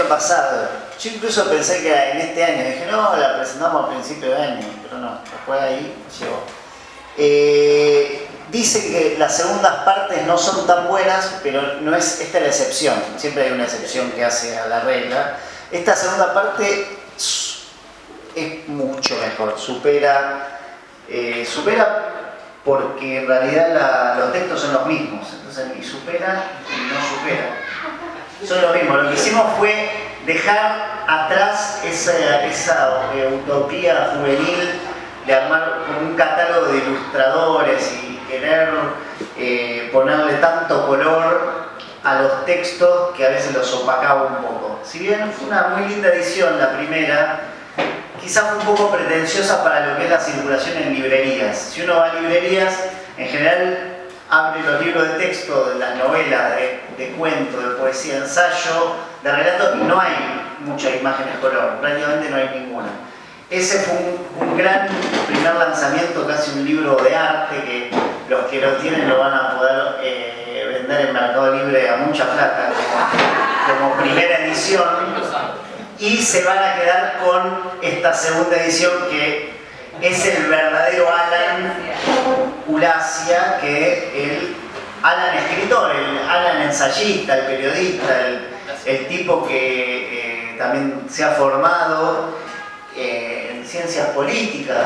pasado. Yo incluso pensé que era en este año. Dije, no, la presentamos a principio de año, pero no, después ahí llegó. Dice que las segundas partes no son tan buenas, pero no es, esta es la excepción. Siempre hay una excepción que hace a la regla. Esta segunda parte es mucho mejor, supera porque en realidad los textos son los mismos, entonces ni supera ni no supera. Son lo mismo. Lo que hicimos fue dejar atrás esa utopía juvenil de armar un catálogo de ilustradores y querer ponerle tanto color a los textos que a veces los opacaba un poco. Si bien fue una muy linda edición la primera, quizás fue un poco pretenciosa para lo que es la circulación en librerías. Si uno va a librerías, en general abre los libros de texto, de las novelas, de cuento, de poesía, ensayo, de relato, y no hay muchas imágenes color, prácticamente no hay ninguna. Ese fue un gran primer lanzamiento, casi un libro de arte, que los que lo tienen lo van a poder vender en Mercado Libre a mucha plata, como primera edición, y se van a quedar con esta segunda edición que es el verdadero Alan Ulacia, que el Alan escritor, el Alan ensayista, el periodista, el tipo que también se ha formado en ciencias políticas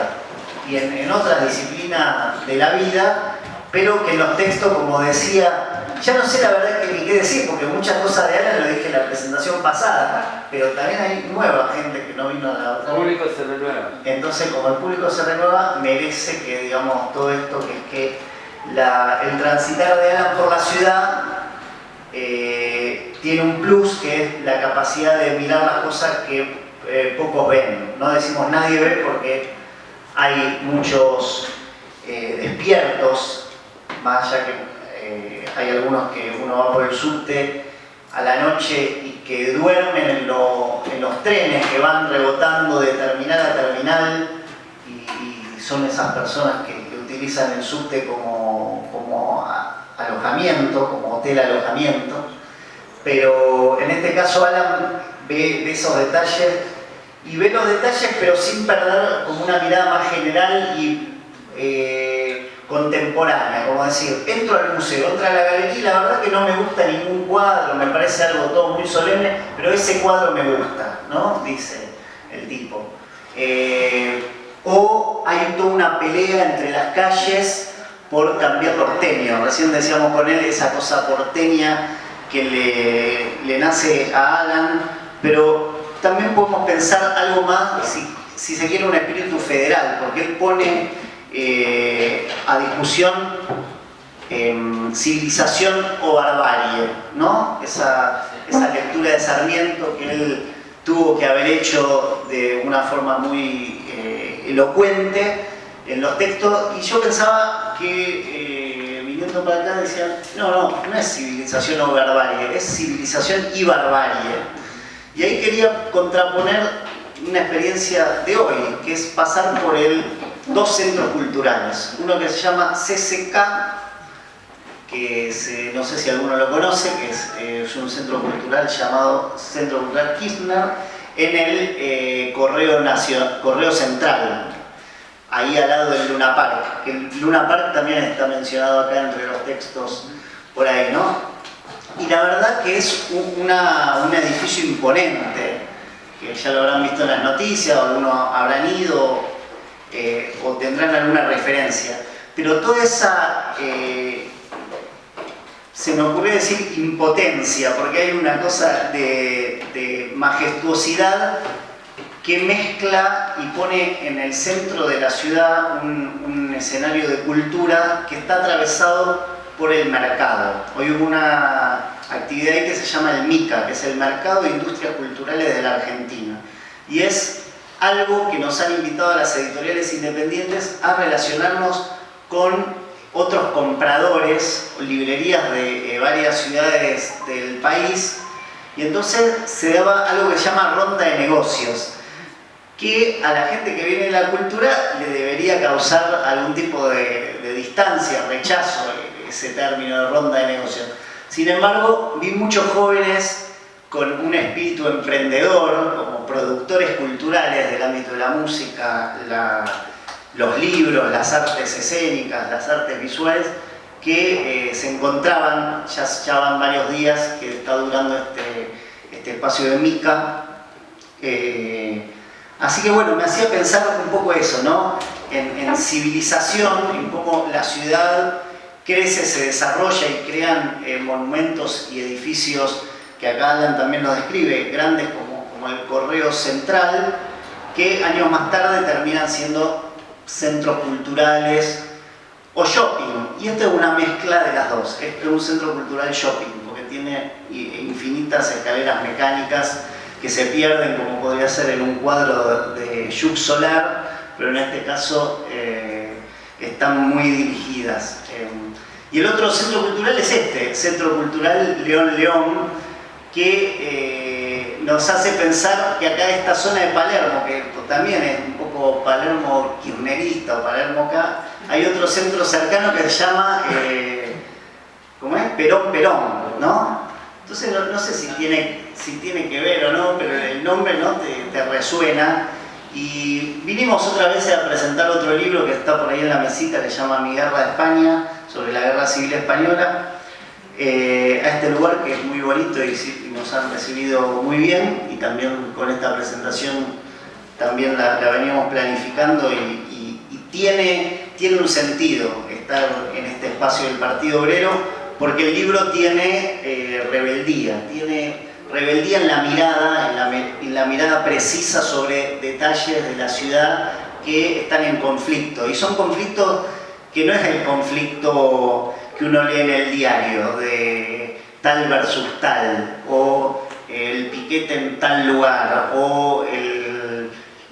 y en otras disciplinas de la vida, pero que en los textos, como decía, ya no sé la verdad que ni qué decir, porque muchas cosas de Alan lo dije en la presentación pasada, pero también hay nueva gente que no vino a la otra. El público se renueva. Entonces, como el público se renueva, merece que, digamos, todo esto que es que el transitar de Alan por la ciudad tiene un plus, que es la capacidad de mirar las cosas que pocos ven. No decimos nadie ve porque hay muchos despiertos, más allá que hay algunos que uno va por el subte a la noche y que duermen en los trenes que van rebotando de terminal a terminal, y son esas personas que utilizan el subte como alojamiento, como hotel alojamiento. Pero en este caso Alan ve esos detalles, y ve los detalles pero sin perder como una mirada más general y contemporánea, como decir, entro al museo, entro a la galería y la verdad que no me gusta ningún cuadro, me parece algo todo muy solemne, pero ese cuadro me gusta, ¿no? Dice el tipo. O hay toda una pelea entre las calles por cambiar porteño. Recién decíamos con él esa cosa porteña que le nace a Alan, pero también podemos pensar algo más, si se quiere, un espíritu federal, porque él pone a discusión civilización o barbarie, ¿no? Esa lectura de Sarmiento que él tuvo que haber hecho de una forma muy elocuente en los textos, y yo pensaba que viniendo para acá decían, no es civilización o barbarie, es civilización y barbarie. Y ahí quería contraponer una experiencia de hoy, que es pasar por dos centros culturales. Uno que se llama CCK, que no sé si alguno lo conoce, que es un centro cultural llamado Centro Cultural Kirchner, en el Correo Central, ahí al lado del Luna Park, que el Luna Park también está mencionado acá entre los textos por ahí, ¿no? Y la verdad que es un edificio imponente, que ya lo habrán visto en las noticias, o algunos habrán ido o tendrán alguna referencia, pero toda esa, se me ocurrió decir impotencia, porque hay una cosa de majestuosidad que mezcla y pone en el centro de la ciudad un escenario de cultura que está atravesado por el mercado. Hoy hubo una actividad ahí que se llama el MICA, que es el Mercado de Industrias Culturales de la Argentina, y es algo que nos han invitado a las editoriales independientes a relacionarnos con otros compradores o librerías de varias ciudades del país, y entonces se daba algo que se llama ronda de negocios, que a la gente que viene de la cultura le debería causar algún tipo de distancia, rechazo, ese término de ronda de negocios. Sin embargo, vi muchos jóvenes con un espíritu emprendedor, como productores culturales del ámbito de la música, los libros, las artes escénicas, las artes visuales, que se encontraban, ya van varios días que está durando este espacio de Mica. Así que bueno, me hacía pensar un poco eso, ¿no? En civilización, en cómo la ciudad crece, se desarrolla y crean monumentos y edificios que acá Alan también nos describe, grandes como el Correo Central, que años más tarde terminan siendo centros culturales o shopping. Y esto es una mezcla de las dos, es un centro cultural shopping, porque tiene infinitas escaleras mecánicas que se pierden, como podría ser en un cuadro de Yuc Solar, pero en este caso están muy dirigidas. Y el otro centro cultural es este, Centro Cultural León León, que nos hace pensar que acá esta zona de Palermo, que también es un poco Palermo kirchnerista o Palermo acá, hay otro centro cercano que se llama ¿cómo es? Perón Perón, ¿no? Entonces no sé si tiene que ver o no, pero el nombre, ¿no? te resuena. Y vinimos otra vez a presentar otro libro que está por ahí en la mesita, que se llama Mi Guerra de España, sobre la Guerra Civil Española, a este lugar que es muy bonito y nos han recibido muy bien, y también con esta presentación también la veníamos planificando y tiene un sentido estar en este espacio del Partido Obrero, porque el libro tiene rebeldía en la mirada, en la mirada precisa sobre detalles de la ciudad que están en conflicto. Y son conflictos que no es el conflicto que uno lee en el diario, de tal versus tal, o el piquete en tal lugar, o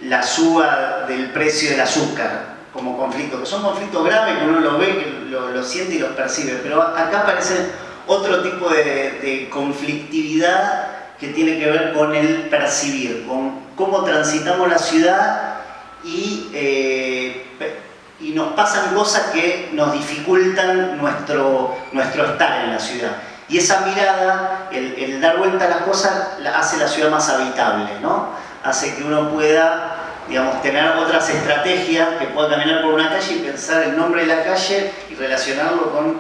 la suba del precio del azúcar como conflicto, que son conflictos graves que uno los ve, que lo siente y los percibe. Pero acá aparece otro tipo de conflictividad que tiene que ver con el percibir, con cómo transitamos la ciudad y nos pasan cosas que nos dificultan nuestro estar en la ciudad. Y esa mirada, el dar vuelta a las cosas, hace la ciudad más habitable, ¿no? Hace que uno pueda, digamos, tener otras estrategias, que pueda caminar por una calle y pensar el nombre de la calle y relacionarlo con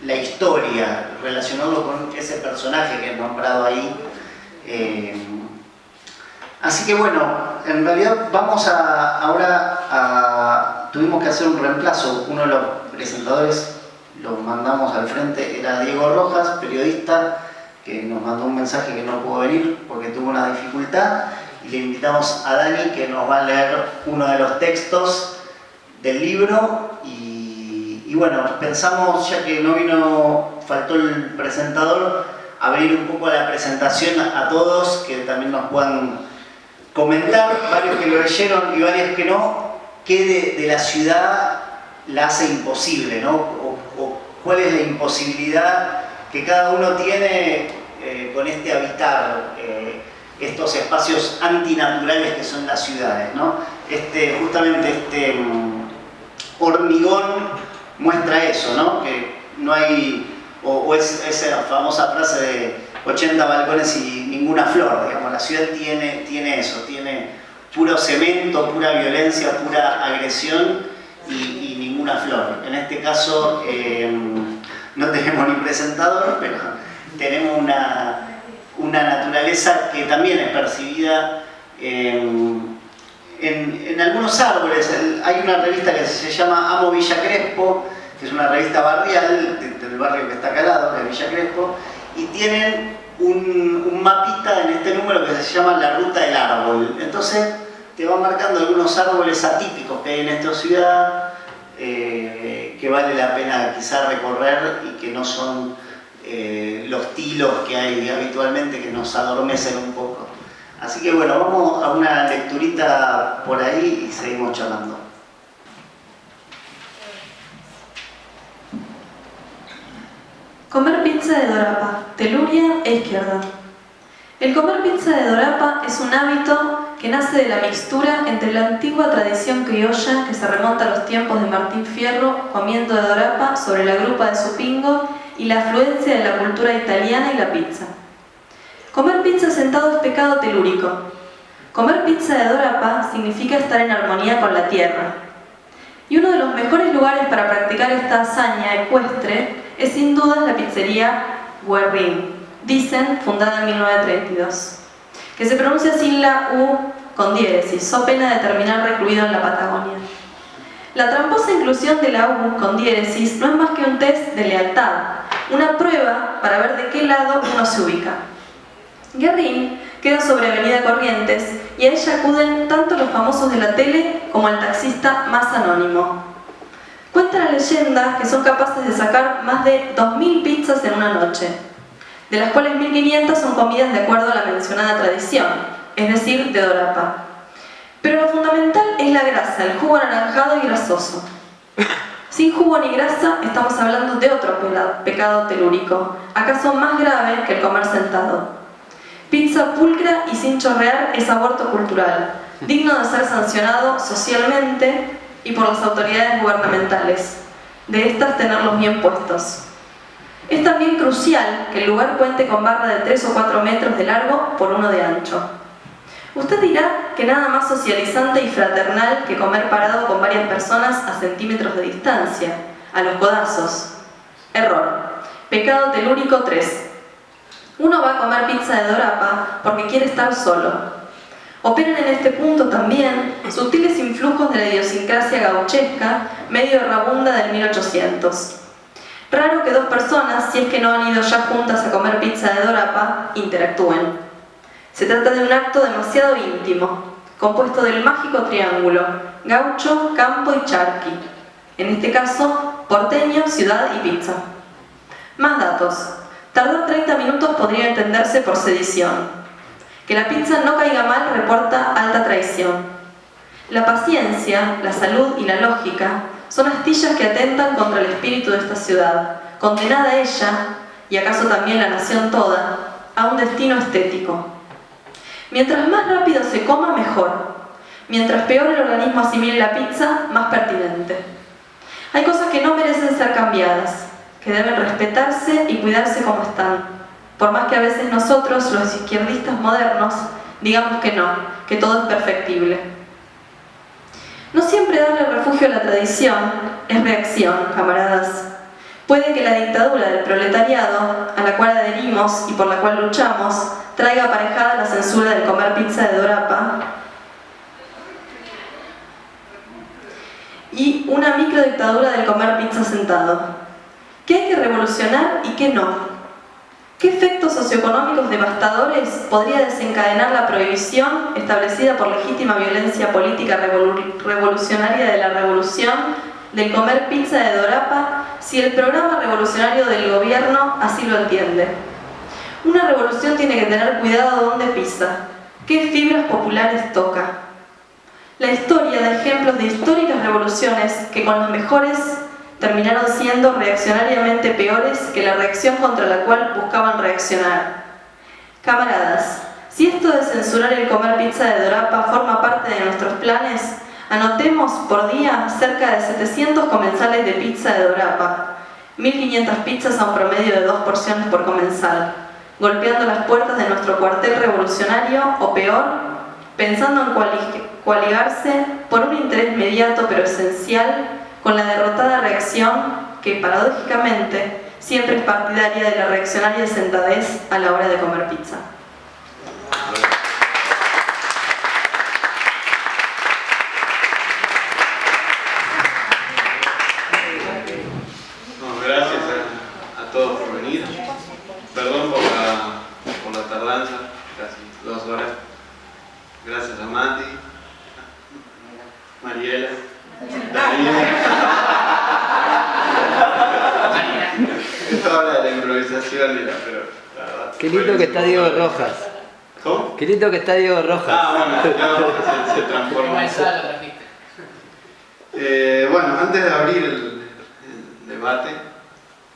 la historia, relacionarlo con ese personaje que es nombrado ahí. Así que bueno, en realidad tuvimos que hacer un reemplazo. Uno de los presentadores lo mandamos al frente, era Diego Rojas, periodista, que nos mandó un mensaje que no pudo venir porque tuvo una dificultad, y le invitamos a Dani, que nos va a leer uno de los textos del libro. Y bueno, pensamos, ya que no vino, faltó el presentador, abrir un poco la presentación a todos, que también nos puedan comentar, varios que lo leyeron y varios que no, qué de la ciudad la hace imposible, ¿no? O cuál es la imposibilidad que cada uno tiene con este habitar estos espacios antinaturales que son las ciudades, ¿no? Justamente este hormigón muestra eso, ¿no? Que no hay, o es esa famosa frase de 80 balcones y ninguna flor, digamos. La ciudad tiene eso, tiene puro cemento, pura violencia, pura agresión y ninguna flor. En este caso no tenemos ni presentador, pero tenemos una naturaleza que también es percibida en algunos árboles. Hay una revista que se llama Amo Villa Crespo, que es una revista barrial del barrio que está acá al lado, de Villa Crespo, y tienen un mapita en este número que se llama La Ruta del Árbol. Entonces te va marcando algunos árboles atípicos que hay en esta ciudad, que vale la pena quizá recorrer y que no son los tilos que hay habitualmente, que nos adormecen un poco. Así que bueno, vamos a una lecturita por ahí y seguimos charlando. Comer pizza de Dorapa, teluria e izquierda. El comer pizza de Dorapa es un hábito que nace de la mixtura entre la antigua tradición criolla, que se remonta a los tiempos de Martín Fierro, comiendo de Dorapa sobre la grupa de Supingo, y la afluencia de la cultura italiana y la pizza. Comer pizza sentado es pecado telúrico. Comer pizza de Dorapa significa estar en armonía con la tierra. Y uno de los mejores lugares para practicar esta hazaña ecuestre es sin duda la pizzería Guerrín, dicen fundada en 1932, que se pronuncia sin la U con diéresis, so pena de terminar recluido en la Patagonia. La tramposa inclusión de la U con diéresis no es más que un test de lealtad, una prueba para ver de qué lado uno se ubica. Guerrín queda sobre Avenida Corrientes y a ella acuden tanto los famosos de la tele como el taxista más anónimo. Cuenta la leyenda que son capaces de sacar más de 2.000 pizzas en una noche, de las cuales 1.500 son comidas de acuerdo a la mencionada tradición, es decir, de Dorapa. Pero lo fundamental es la grasa, el jugo anaranjado y grasoso. Sin jugo ni grasa estamos hablando de otro pecado telúrico, acaso más grave que el comer sentado. Pizza pulcra y sin chorrear es aborto cultural, digno de ser sancionado socialmente y por las autoridades gubernamentales, de estas tenerlos bien puestos. Es también crucial que el lugar cuente con barra de 3 o 4 metros de largo por 1 de ancho. Usted dirá que nada más socializante y fraternal que comer parado con varias personas a centímetros de distancia, a los codazos. Error. Pecado telúrico 3. Uno va a comer pizza de Dorapa porque quiere estar solo. Operan en este punto también sutiles influjos de la idiosincrasia gauchesca, medio rabunda del 1800. Raro que dos personas, si es que no han ido ya juntas a comer pizza de Dorapa, interactúen. Se trata de un acto demasiado íntimo, compuesto del mágico triángulo, gaucho, campo y charqui. En este caso, porteño, ciudad y pizza. Más datos. Tardar 30 minutos podría entenderse por sedición. Que la pizza no caiga mal reporta alta traición. La paciencia, la salud y la lógica son astillas que atentan contra el espíritu de esta ciudad, condenada ella, y acaso también la nación toda, a un destino estético. Mientras más rápido se coma, mejor. Mientras peor el organismo asimile la pizza, más pertinente. Hay cosas que no merecen ser cambiadas, que deben respetarse y cuidarse como están, por más que a veces nosotros, los izquierdistas modernos, digamos que no, que todo es perfectible. No siempre darle refugio a la tradición es reacción, camaradas. Puede que la dictadura del proletariado, a la cual adherimos y por la cual luchamos, traiga aparejada la censura del comer pizza de Dorapa y una microdictadura del comer pizza sentado. ¿Qué hay que revolucionar y qué no? ¿Qué efectos socioeconómicos devastadores podría desencadenar la prohibición establecida por legítima violencia política revolucionaria de la revolución del comer pizza de Dorapa si el programa revolucionario del gobierno así lo entiende? Una revolución tiene que tener cuidado dónde pisa, qué fibras populares toca. La historia da ejemplos de históricas revoluciones que con las mejores terminaron siendo reaccionariamente peores que la reacción contra la cual buscaban reaccionar. Camaradas, si esto de censurar el comer pizza de Dorapa forma parte de nuestros planes, anotemos por día cerca de 700 comensales de pizza de Dorapa, 1.500 pizzas a un promedio de 2 porciones por comensal, golpeando las puertas de nuestro cuartel revolucionario o peor, pensando en coaligarse por un interés inmediato pero esencial con la derrotada reacción que, paradójicamente, siempre es partidaria de la reaccionaria sentadez a la hora de comer pizza. Gracias a todos por venir. Perdón por la tardanza, casi 2 horas. Gracias a Mati, Mariela, Esto habla de la improvisación y la verdad. Qué lindo que está Diego Rojas. ¿Cómo? Qué lindo que está Diego Rojas. Ah, bueno, se transforma. Bueno, antes de abrir el debate,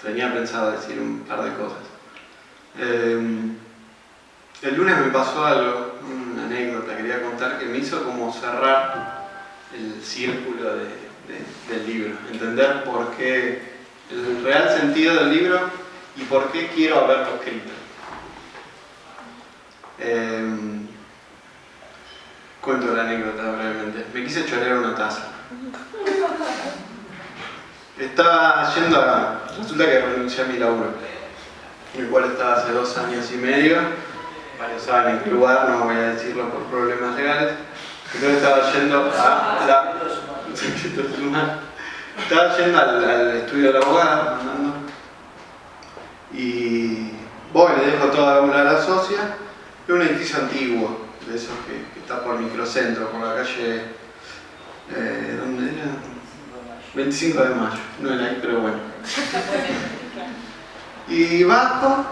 tenía pensado decir un par de cosas. El lunes me pasó algo, una anécdota, quería contar, que me hizo como cerrar el círculo del libro, entender por qué, el real sentido del libro y por qué quiero haberlo escrito. Cuento la anécdota brevemente. Me quise chorear una taza. Estaba yendo a... Resulta que renuncié a mi laburo, el cual estaba hace 2 años y medio. Varios saben en qué lugar, no voy a decirlo por problemas legales. Entonces estaba yendo a la... Estaba yendo al estudio de la abogada, mandando. Y voy, le dejo toda la bola a la socia. Es un edificio antiguo, de esos que está por Microcentro, por la calle... ¿dónde era? 25 de mayo, no era ahí, pero bueno. Y bajo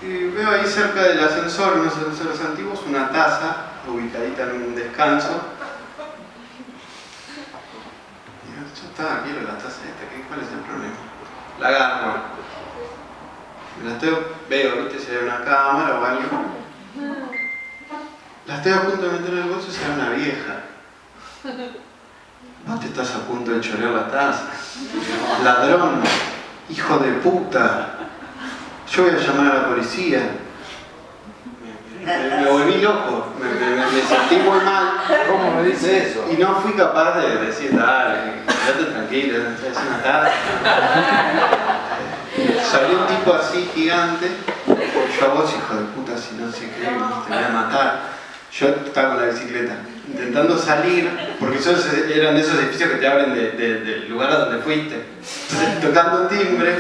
y veo ahí cerca del ascensor, unos ascensores antiguos, una taza ubicadita en un descanso. Y yo estaba, quiero la taza esta, ¿cuál es el problema? La agarro. Me la veo, ¿viste? Si hay una cámara o algo. La estoy a punto de meter en el bolso y se ve una vieja. Vos te estás a punto de chorear la taza. Ladrón, hijo de puta. Yo voy a llamar a la policía. Me volví loco, me sentí muy mal. ¿Cómo me dice eso? Y no fui capaz de decir, dale, quédate tranquilo, es una taza. Salió un tipo así gigante. Yo a vos, hijo de puta, si no sé qué, te voy a matar. Yo estaba con la bicicleta, intentando salir, porque esos eran de esos edificios que te abren del lugar a donde fuiste. Entonces, tocando timbre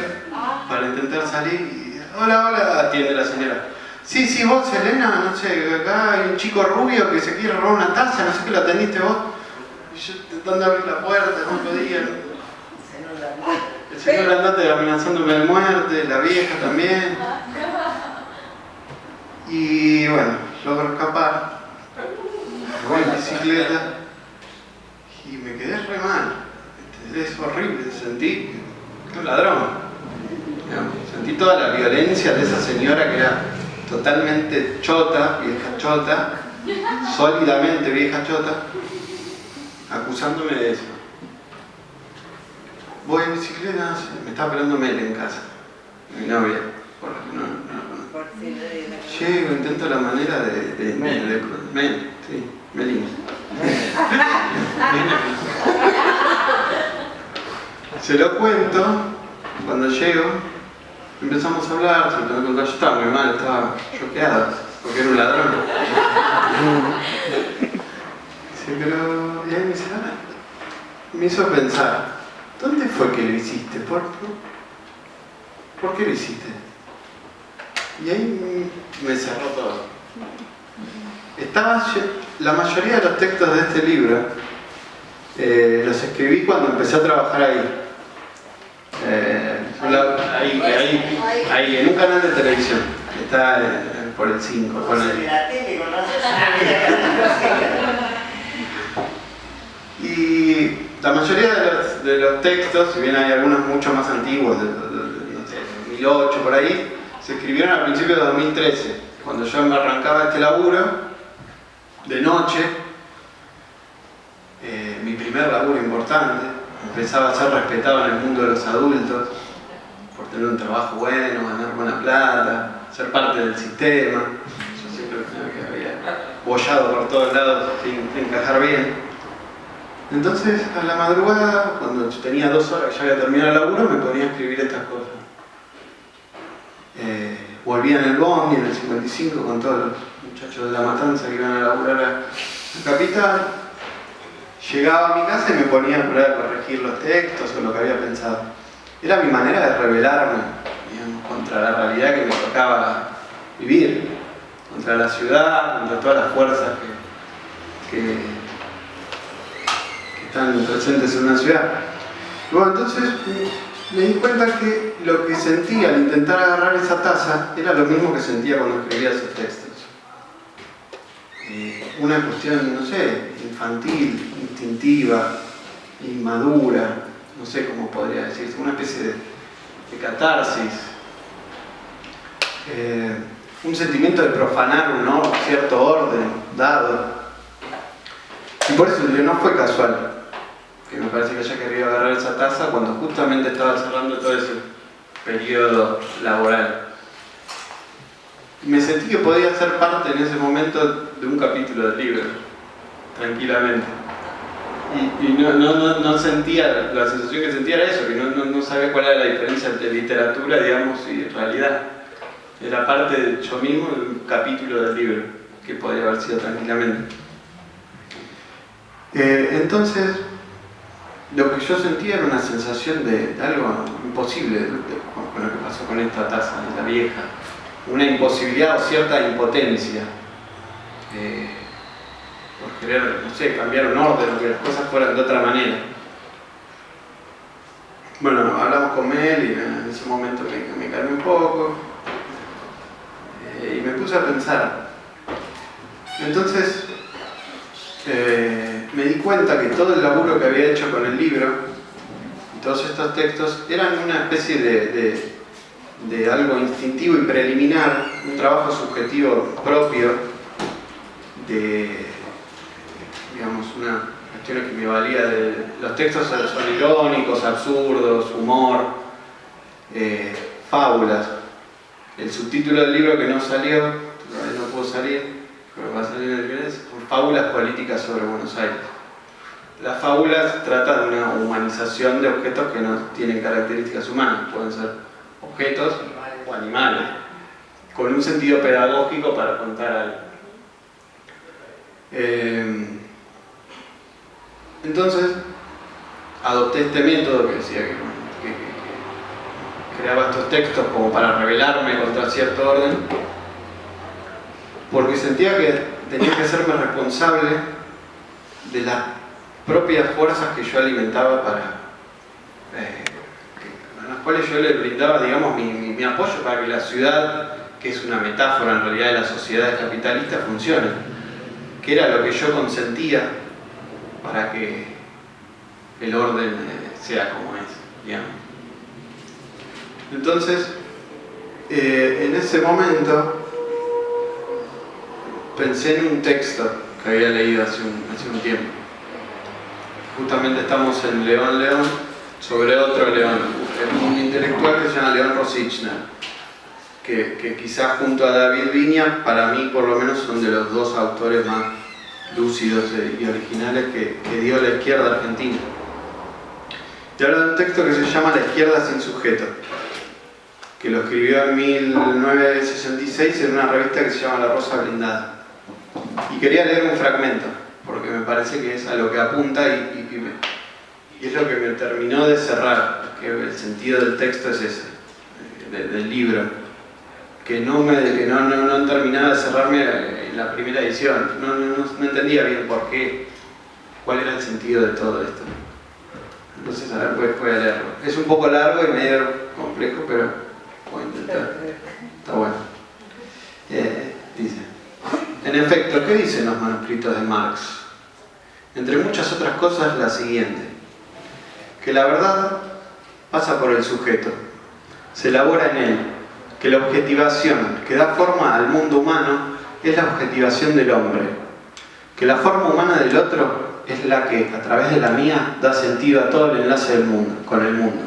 para intentar salir y... Hola, hola, atiende la señora. Sí, vos, Elena, no sé, acá hay un chico rubio que se quiere robar una taza, no sé qué lo atendiste vos. Y yo intentando abrir la puerta, no podía. El señor grandote amenazándome de muerte, la vieja también. Y bueno, logro escapar. Voy en bicicleta y me quedé re mal. Es horrible, sentí un ladrón. Sentí toda la violencia de esa señora que era totalmente chota, vieja chota, sólidamente vieja chota, acusándome de eso. Voy en bicicleta, no sé, me está esperando Mel en casa, mi novia, por lo que no llego, intento la manera de Mel, sí, Melina. Se lo cuento, cuando llego, empezamos a hablar, se lo tengo que contar, yo estaba muy mal, estaba choqueado, porque era un ladrón. Dice, pero... Y ahí me dice, me hizo pensar, ¿dónde fue que lo hiciste? ¿Por qué lo hiciste? Y ahí me cerró todo. La mayoría de los textos de este libro los escribí cuando empecé a trabajar ahí. Ahí, en un canal de televisión. Está por el 5. Por el... Y la mayoría de los textos, si bien hay algunos mucho más antiguos, de 2008 por ahí, se escribieron al principio de 2013, cuando yo me arrancaba este laburo de noche, mi primer laburo importante. Empezaba a ser respetado en el mundo de los adultos por tener un trabajo bueno, ganar buena plata, ser parte del sistema. Yo siempre me había bollado por todos lados sin encajar bien. Entonces, a la madrugada, cuando tenía 2 horas que ya había terminado el laburo, me ponía a escribir estas cosas. Volvía en el bondi, en el 55, con todos los muchachos de La Matanza que iban a laburar a la capital. Llegaba a mi casa y me ponía a corregir los textos o lo que había pensado. Era mi manera de rebelarme, digamos, contra la realidad que me tocaba vivir, contra la ciudad, contra todas las fuerzas que están presentes en una ciudad. Y bueno, entonces me di cuenta que lo que sentía al intentar agarrar esa taza era lo mismo que sentía cuando escribía esos textos. Una cuestión, no sé, infantil, instintiva, inmadura, no sé cómo podría decirse, una especie de catarsis, un sentimiento de profanar un cierto orden dado. Y por eso no fue casual que me parece que haya querido agarrar esa taza cuando justamente estaba cerrando todo ese periodo laboral. me sentí que podía ser parte en ese momento de un capítulo del libro, tranquilamente. Y no sentía, la sensación que sentía era eso, que no sabía cuál era la diferencia entre literatura, digamos, y realidad. Era parte de yo mismo de un capítulo del libro, que podría haber sido tranquilamente. Entonces, lo que yo sentía era una sensación de algo imposible con lo que pasó con esta taza, de la vieja. Una imposibilidad o cierta impotencia. Por querer, no sé, cambiar un orden o que las cosas fueran de otra manera. Bueno, hablamos con Mel y en ese momento me calmé un poco y me puse a pensar. Entonces me di cuenta que todo el laburo que había hecho con el libro y todos estos textos eran una especie de algo instintivo y preliminar, un trabajo subjetivo propio de, digamos, una cuestión que me valía de... Los textos son irónicos, absurdos, humor, fábulas. El subtítulo del libro que no salió, todavía no pudo salir, pero va a salir en el viernes, Fábulas políticas sobre Buenos Aires. Las fábulas tratan de una humanización de objetos que no tienen características humanas, pueden ser objetos o animales, con un sentido pedagógico para contar algo. Entonces, adopté este método que decía que creaba estos textos como para rebelarme contra cierto orden, porque sentía que tenía que hacerme responsable de las propias fuerzas que yo alimentaba a las cuales yo le brindaba, digamos, mi apoyo para que la ciudad, que es una metáfora en realidad de las sociedades capitalistas, funcione, que era lo que yo consentía para que el orden sea como es, digamos. Entonces, en ese momento pensé en un texto que había leído hace un tiempo. Justamente estamos en León León sobre otro León, un intelectual que se llama León Rosichner, que quizás junto a David Viña, para mí por lo menos, son de los dos autores más lúcidos y originales que dio la izquierda argentina. Y habla de un texto que se llama La izquierda sin sujeto, que lo escribió en 1966 en una revista que se llama La Rosa Blindada. Y quería leer un fragmento, porque me parece que es a lo que apunta y es lo que me terminó de cerrar, que el sentido del texto es ese, del libro, que no terminaba de cerrarme en la primera edición, no entendía bien por qué, cuál era el sentido de todo esto. Entonces, a ver, pues voy a leerlo. Es un poco largo y medio complejo, pero voy a intentar. Está bueno. Dice: en efecto, ¿qué dicen los manuscritos de Marx? Entre muchas otras cosas, la siguiente: que la verdad pasa por el sujeto, se elabora en él, que la objetivación que da forma al mundo humano es la objetivación del hombre, que la forma humana del otro es la que, a través de la mía, da sentido a todo el enlace del mundo, con el mundo.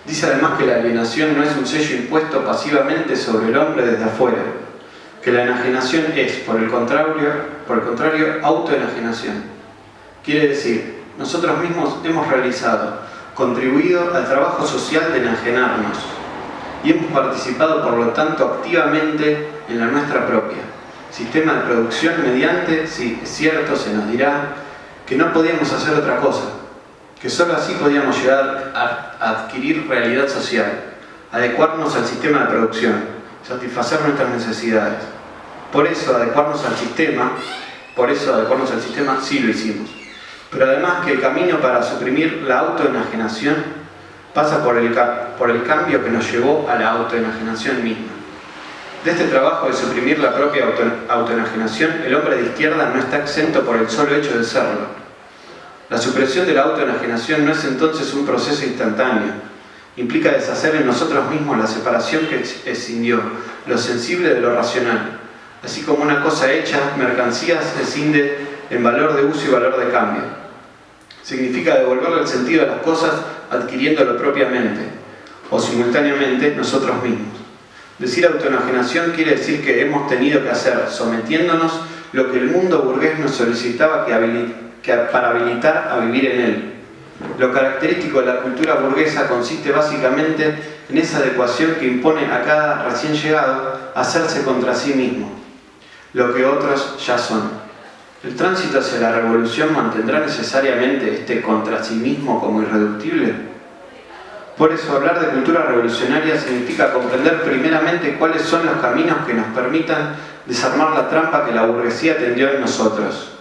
Dice además que la alienación no es un sello impuesto pasivamente sobre el hombre desde afuera, que la enajenación es, por el contrario, autoenajenación. Quiere decir, nosotros mismos hemos contribuido al trabajo social de enajenarnos, y hemos participado, por lo tanto, activamente en la nuestra propia sistema de producción mediante, si es cierto, se nos dirá que no podíamos hacer otra cosa, que sólo así podíamos llegar a adquirir realidad social, adecuarnos al sistema de producción, satisfacer nuestras necesidades. Por eso adecuarnos al sistema sí lo hicimos. Pero además que el camino para suprimir la autoenajenación pasa por el cambio que nos llevó a la autoenajenación misma. De este trabajo de suprimir la propia autoenajenación, el hombre de izquierda no está exento por el solo hecho de serlo. La supresión de la autoenajenación no es entonces un proceso instantáneo. Implica deshacer en nosotros mismos la separación que escindió lo sensible de lo racional. Así como una cosa hecha, mercancía se escinde en valor de uso y valor de cambio. Significa devolverle el sentido a las cosas adquiriéndolo propiamente, o simultáneamente nosotros mismos. Decir autoenajenación quiere decir que hemos tenido que hacer, sometiéndonos, lo que el mundo burgués nos solicitaba para habilitar a vivir en él. Lo característico de la cultura burguesa consiste básicamente en esa adecuación que impone a cada recién llegado a hacerse contra sí mismo, lo que otros ya son. ¿El tránsito hacia la revolución mantendrá necesariamente este contra sí mismo como irreductible? Por eso, hablar de cultura revolucionaria significa comprender primeramente cuáles son los caminos que nos permitan desarmar la trampa que la burguesía tendió en nosotros.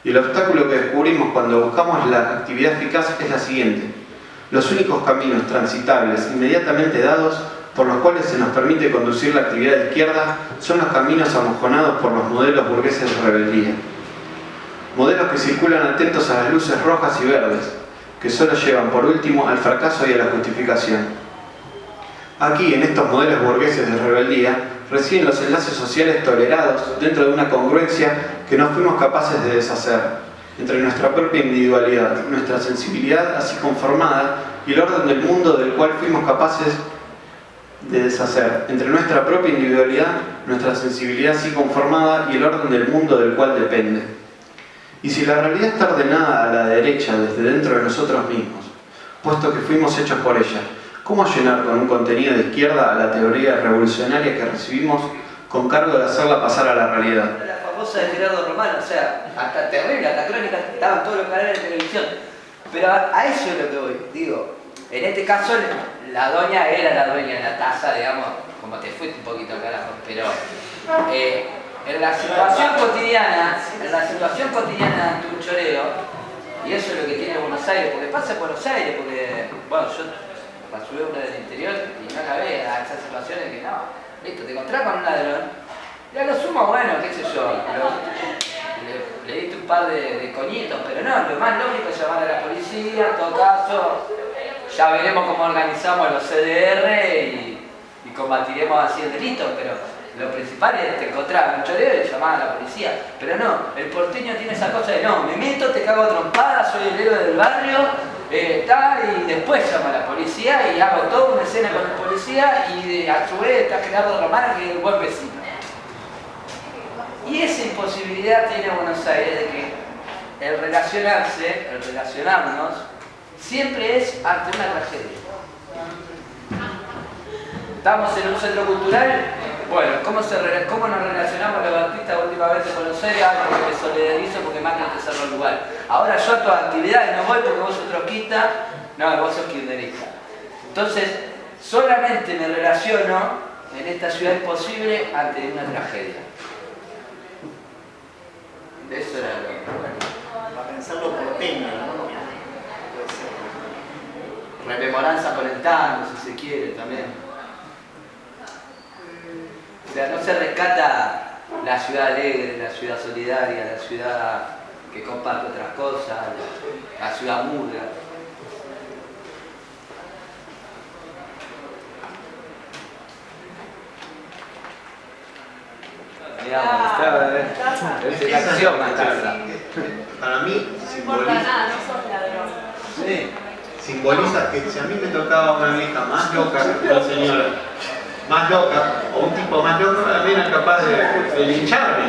Y el obstáculo que descubrimos cuando buscamos la actividad eficaz es la siguiente: los únicos caminos transitables inmediatamente dados por los cuales se nos permite conducir la actividad de izquierda son los caminos amojonados por los modelos burgueses de rebeldía. Modelos que circulan atentos a las luces rojas y verdes, que solo llevan por último al fracaso y a la justificación. Aquí, en estos modelos burgueses de rebeldía, residen los enlaces sociales tolerados dentro de una congruencia que no fuimos capaces de deshacer, entre nuestra propia individualidad, nuestra sensibilidad así conformada y el orden del mundo del cual fuimos capaces de deshacer, entre nuestra propia individualidad, nuestra sensibilidad así conformada y el orden del mundo del cual depende. Y si la realidad está ordenada a la derecha desde dentro de nosotros mismos, puesto que fuimos hechos por ella, ¿cómo llenar con un contenido de izquierda a la teoría revolucionaria que recibimos con cargo de hacerla pasar a la realidad? La famosa de Gerardo Romano, o sea, hasta terrible, hasta crónica, estaban todos los canales de televisión. Pero a eso es lo que voy, digo, en este caso la doña era la dueña de la taza, digamos, como te fuiste un poquito carajo, pero en la situación cotidiana ante un choreo, y eso es lo que tiene Buenos Aires, porque pasa en Buenos Aires, porque, bueno, yo pasé una del interior y no la ve a esas situaciones que no, listo, te encontrás con un ladrón, y a lo sumo, bueno, qué sé yo, le diste un par de coñitos, pero no, lo más lógico es llamar a la policía, en todo caso, ya veremos cómo organizamos los CDR y combatiremos así el delito, pero lo principal es te encontrar un choreo y llamar a la policía. Pero no, el porteño tiene esa cosa de no, me meto, te cago a trompadas, soy el héroe del barrio, y después llamo a la policía y hago toda una escena con el policía y a su vez está Gerardo Romano, que es el buen vecino. Y esa imposibilidad tiene Buenos Aires de que el relacionarnos, siempre es ante una tragedia. Estamos en un centro cultural, bueno, ¿cómo nos relacionamos los artistas últimamente con los seres? Porque me solidarizo porque Macri te cerró el lugar. Ahora yo a tus actividades no voy porque vos sos trotskista, no, vos sos kirchnerista. Entonces, solamente me relaciono en esta ciudad imposible ante una tragedia. Eso era lo que... Para pensarlo porteño, ¿no? Rememoranza con el tango, si se quiere, también. O sea, no se rescata la ciudad alegre, la ciudad solidaria, la ciudad que comparte otras cosas, la ciudad muda. Es la acción matarla. Para mí simboliza, Nada, no sos ladrón. sí, simboliza que si a mí me tocaba una vieja más loca que la señora, más loca, o un tipo más loco, también era capaz de lincharme,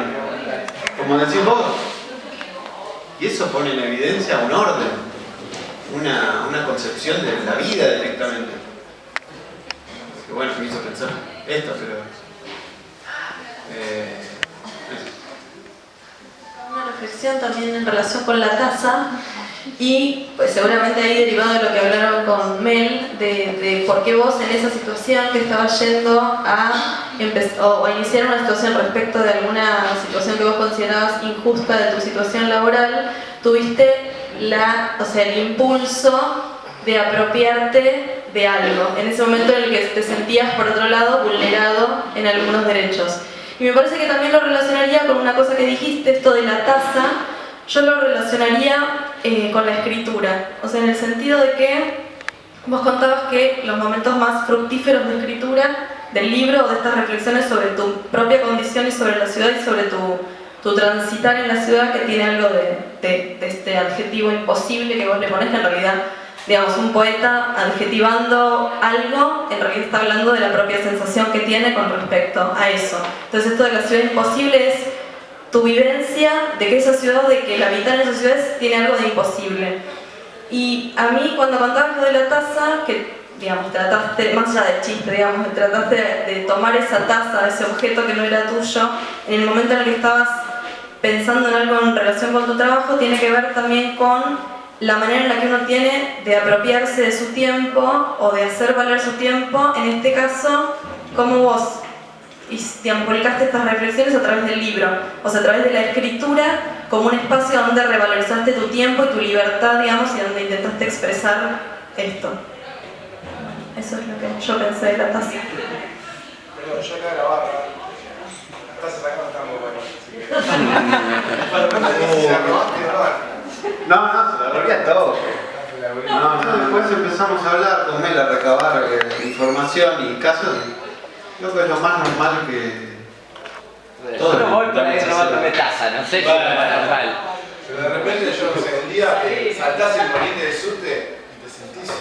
como decís vos. Y eso pone en evidencia un orden, una concepción de la vida directamente. Que bueno, me hizo pensar esto, pero... Una reflexión también en relación con la taza y pues seguramente ahí derivado de lo que hablaron con Mel de por qué vos en esa situación que estabas yendo a iniciar una situación respecto de alguna situación que vos considerabas injusta de tu situación laboral, tuviste el impulso de apropiarte de algo en ese momento en el que te sentías por otro lado vulnerado en algunos derechos. Y me parece que también lo relacionaría con una cosa que dijiste, esto de la taza, yo lo relacionaría con la escritura. O sea, en el sentido de que vos contabas que los momentos más fructíferos de escritura del libro o de estas reflexiones sobre tu propia condición y sobre la ciudad y sobre tu transitar en la ciudad, que tiene algo de este adjetivo imposible que vos le ponés, que en realidad digamos, un poeta adjetivando algo, en realidad está hablando de la propia sensación que tiene con respecto a eso. Entonces esto de la ciudad imposible es tu vivencia de que esa ciudad, de que el habitar en esa ciudad tiene algo de imposible. Y a mí cuando contabas lo de la taza, que digamos, trataste, más allá del chiste, digamos, trataste de tomar esa taza, ese objeto que no era tuyo, en el momento en el que estabas pensando en algo en relación con tu trabajo, tiene que ver también con la manera en la que uno tiene de apropiarse de su tiempo o de hacer valer su tiempo, en este caso, como vos publicaste estas reflexiones a través del libro, o sea, a través de la escritura, como un espacio donde revalorizaste tu tiempo y tu libertad, digamos, y donde intentaste expresar esto. Eso es lo que yo pensé de la taza. Pero yo acá la barra, las tazas acá no están muy buenas. No, se la volvía todo. No, después empezamos a hablar con Mel a recabar información y casos. Creo que es lo más normal que... Yo no voy por ahí robándome taza, no sé si es lo más normal. Pero de repente yo no sé, un día saltás el molinete de subte y te sentís...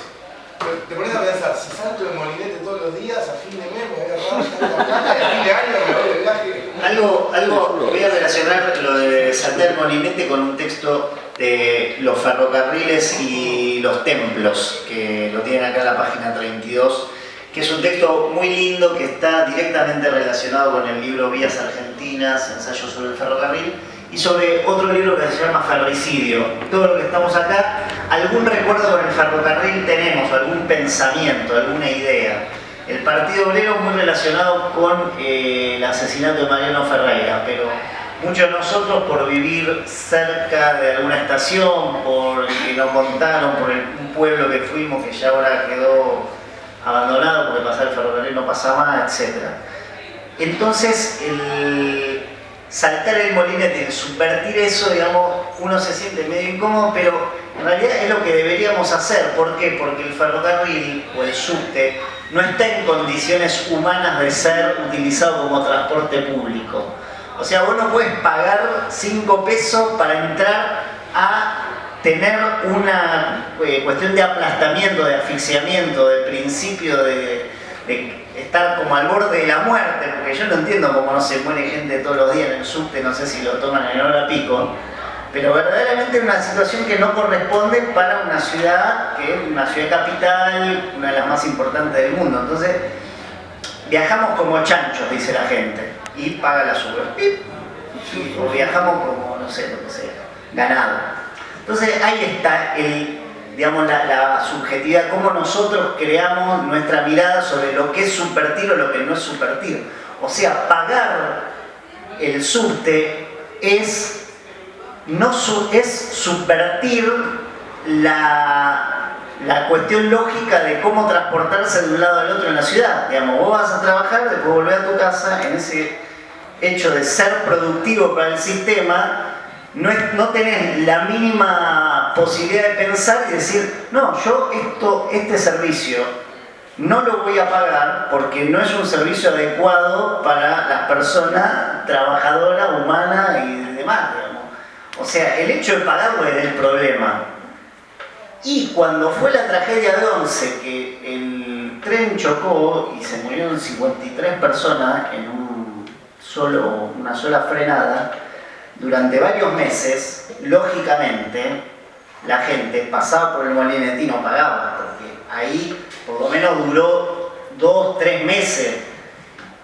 Te pones a pensar, si salto el molinete todos los días, a fin de mes me voy a agarrar tanta plata y a fin de año me voy de viaje. Algo, voy a relacionar lo de saltar el molinete con un texto de los ferrocarriles y los templos, que lo tienen acá en la página 32, que es un texto muy lindo que está directamente relacionado con el libro Vías Argentinas, Ensayos sobre el ferrocarril, y sobre otro libro que se llama Ferricidio. Todo lo que estamos acá, algún recuerdo con el ferrocarril tenemos, algún pensamiento, alguna idea. El Partido Obrero muy relacionado con el asesinato de Mariano Ferreira, pero muchos de nosotros por vivir cerca de alguna estación, por que nos contaron, por un pueblo que fuimos que ya ahora quedó abandonado porque pasar el ferrocarril no pasa más, etc. Entonces, el saltar el molinete, el subvertir eso, digamos, uno se siente medio incómodo, pero en realidad es lo que deberíamos hacer. ¿Por qué? Porque el ferrocarril o el subte no está en condiciones humanas de ser utilizado como transporte público. O sea, vos no puedes pagar 5 pesos para entrar a tener una cuestión de aplastamiento, de asfixiamiento, de principio de estar como al borde de la muerte, porque yo no entiendo cómo no se muere gente todos los días en el subte, no sé si lo toman en hora pico, pero verdaderamente es una situación que no corresponde para una ciudad que es una ciudad capital, una de las más importantes del mundo. Entonces, viajamos como chanchos, dice la gente, y paga la Uber. O viajamos como, no sé, lo que sea, ganado. Entonces ahí está digamos, la subjetividad, cómo nosotros creamos nuestra mirada sobre lo que es subvertir o lo que no es subvertir. O sea, pagar el subte es subvertir la cuestión lógica de cómo transportarse de un lado al otro en la ciudad. Digamos, vos vas a trabajar, después volver a tu casa, en ese hecho de ser productivo para el sistema, no tenés la mínima posibilidad de pensar y decir, no, yo este servicio no lo voy a pagar porque no es un servicio adecuado para las personas trabajadoras, humanas y demás, digamos. O sea, el hecho de pagarlo es el problema. Y cuando fue la tragedia de Once, que el tren chocó y se murieron 53 personas en una sola frenada, durante varios meses, lógicamente, la gente pasaba por el molinete y no pagaba, porque ahí por lo menos duró 2-3 meses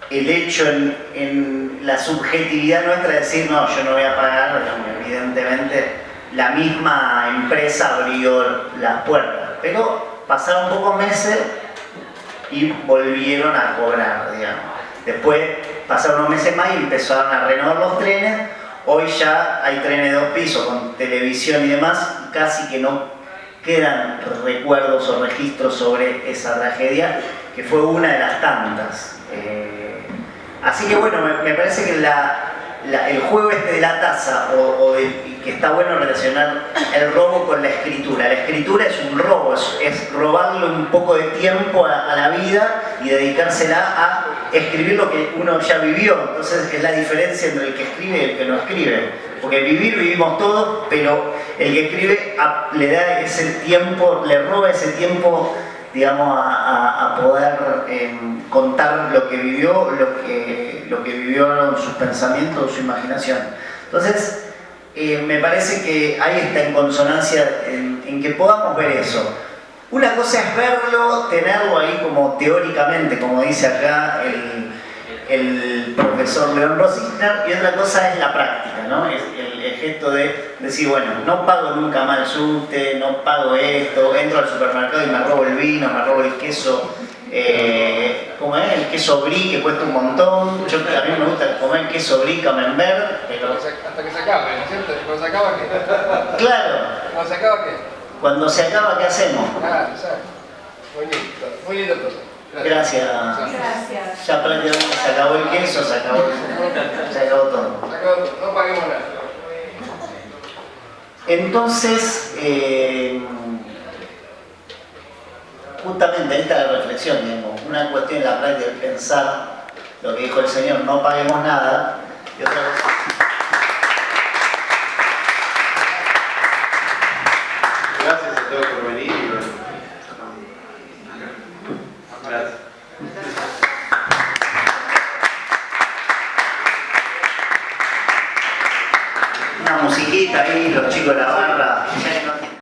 el hecho en la subjetividad nuestra de decir, no, yo no voy a pagar. Evidentemente la misma empresa abrió las puertas, pero pasaron pocos meses y volvieron a cobrar, digamos. Después pasaron unos meses más y empezaron a renovar los trenes. Hoy ya hay trenes de 2 pisos con televisión y demás, y casi que no quedan recuerdos o registros sobre esa tragedia, que fue una de las tantas. Así que bueno, me parece que el juego este de la taza, que está bueno relacionar el robo con la escritura. La escritura es un robo, es robarle un poco de tiempo a la vida y dedicársela a escribir lo que uno ya vivió. Entonces es la diferencia entre el que escribe y el que no escribe. porque vivir vivimos todos, pero el que escribe le da ese tiempo, le roba ese tiempo, digamos, a poder contar lo que vivió, lo que vivió en sus pensamientos, su imaginación. Entonces, me parece que ahí está en consonancia en que podamos ver eso. Una cosa es verlo, tenerlo ahí como teóricamente, como dice acá el profesor León Rosisner, y otra cosa es la práctica, ¿no? Es el gesto de decir, bueno, no pago nunca más el subte, no pago esto, entro al supermercado y me robo el vino, me robo el queso, ¿cómo es? El queso brie, que cuesta un montón. A mí me gusta comer queso brie camembert, pero... Hasta que se acabe, ¿no es cierto? ¿Y cuando se acaba qué? Claro. ¿Cuando se acaba qué? Cuando se acaba, ¿qué hacemos? Ah, exacto. Muy lindo todo. Gracias. Gracias. Ya prácticamente se acabó el queso, se acabó todo. Se acabó todo. No paguemos nada. Entonces, justamente esta es la reflexión, digamos, una cuestión en la práctica es pensar lo que dijo el Señor, no paguemos nada, y otra cosa. Gracias a todos por venir. Gracias. Una musiquita ahí, los chicos de la barra.